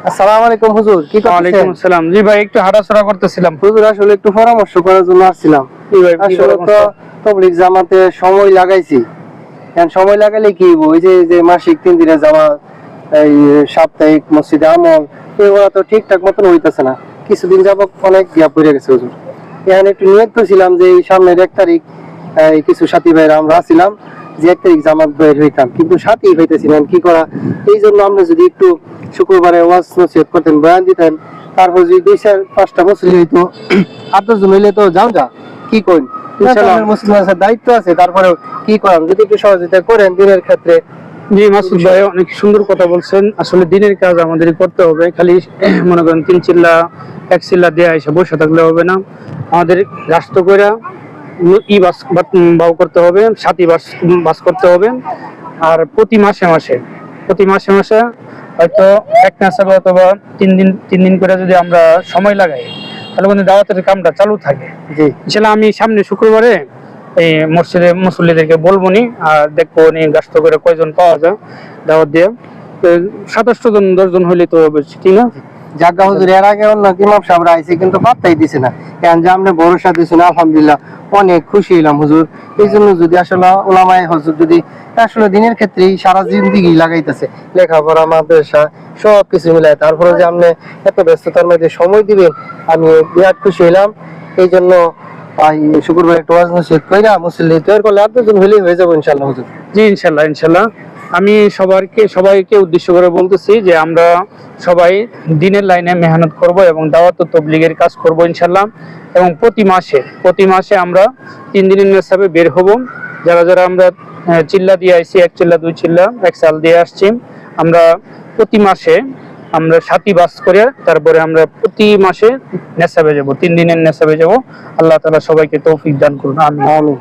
আসসালামু আলাইকুম হুজুর, কি করতেছেন? ওয়ালাইকুম আসসালাম। জি ভাই, একটু হাঁটাচলা করতেছিলাম। হুজুর আসলে একটু পরামর্শ করার জন্য আসছিলাম। জি ভাই, কি আসলে পরামর্শ? তো তাবলীগ জামাতে সময় লাগাইছি, এখন সময় লাগালে কি হইব, ওই যে যে মাসিক 3 দিনের জামাত, এই সাপ্তাহিক মসজিদে আমল, এগুলো তো ঠিকঠাক মতন হইতেছে না। কিছুদিন যাবত অনেক গ্যাপ পড়ে গেছে হুজুর। এখন একটু নিয়ত করছিলাম যে এই সামনের 1 তারিখ এই কিছু সাথী ভাইরা আমরা ছিলাম যে 1 তারিখ জামাত বের হইতাম, কিন্তু সাথী হইতেছিলেন কি করা। এই জন্য আমরা যদি একটু শুক্রবারে ওয়াজ নসিহত করতেন, বয়ান দিতেন, তারপর যদি 2-5টা মুসলিম হইতো, 8-10 জন হইলে তো যাও যা, কি করেন ইনশাআল্লাহ। মুসলিমের দায়িত্ব আছে, তারপরে কি করেন যদি একটু সহযোগিতা করেন দিনের ক্ষেত্রে। জি মাসুদ ভাই, অনেক সুন্দর কথা বলছেন। আসলে দিনের কাজ আমাদেরই করতে হবে, খালি মনে করেন 3 চিল্লা 1 চিল্লা দেয়া এসে বসে থাকলে হবে না। আমাদের রাষ্ট্র কইরা বাস করতে হবে, সাথী বাস করতে হবে। আর প্রতি মাসে মাসে হয়তো 1 নেশাবে অথবা 3 দিন করে যদি আমরা সময় লাগাই, তাহলে কিন্তু দাওয়াতের কামটা চালু থাকে। জি ইনশাআল্লাহ আমি সামনে শুক্রবারে এই মসজিদে মুসল্লিদেরকে বলবো নি, আর দেখবো নি গাছটা করে কয়জন পাওয়া যায় দাওয়াত দিয়ে। 27 জন 10 জন হইলে তো হবে, ঠিক না? জাগা হুজুর, এর আগে অন্য ইমাম সাহেবরা আইছে কিন্তু পাত্তাই দিছে না, কেন যে আপনি ভরসা দিয়েছেন, আলহামদুলিল্লাহ অনেক খুশি হইলাম হুজুর। এই জন্য যদি আসলে ওলামায়ে হুজুর যদি আসলে দিনের ক্ষেত্রেই সারা জিন্দেগি লাগাইতেছে, লেখাপড়া মাদ্রাসা সব কিছু মিলাই, তারপরে যে আপনি এত ব্যস্ততার মধ্যে সময় দিবেন, আমি বিরাট খুশি হইলাম। এই জন্য শুক্রবার একটু ওয়াজ নসিহত কইরা মুসল্লি তৈরি করলে 8 জন হইলেই হয়ে যাবো ইনশাআল্লাহ হুজুর। জি ইনশাল্লাহ আমি সবাইকে উদ্দেশ্য করে বলতেছি যে আমরা সবাই দিনের লাইনে মেহনত করব এবং দাওয়াত ও তাবলীগের কাজ করব ইনশাল্লাহ। এবং প্রতি মাসে আমরা 3 দিনের হিসাবে বের হব। যারা আমরা চিল্লা দিয়ে আইছি, 1 চিল্লা 2 চিল্লা 1 সাল দিয়ে আসছি, আমরা প্রতি মাসে আমরা সাথী বাস করে তারপরে আমরা প্রতি মাসে নেশাবে যাব, 3 দিনের নেশাবে যাব। আল্লাহ তাআলা সবাইকে তৌফিক দান করুন, আমিন। আমিন।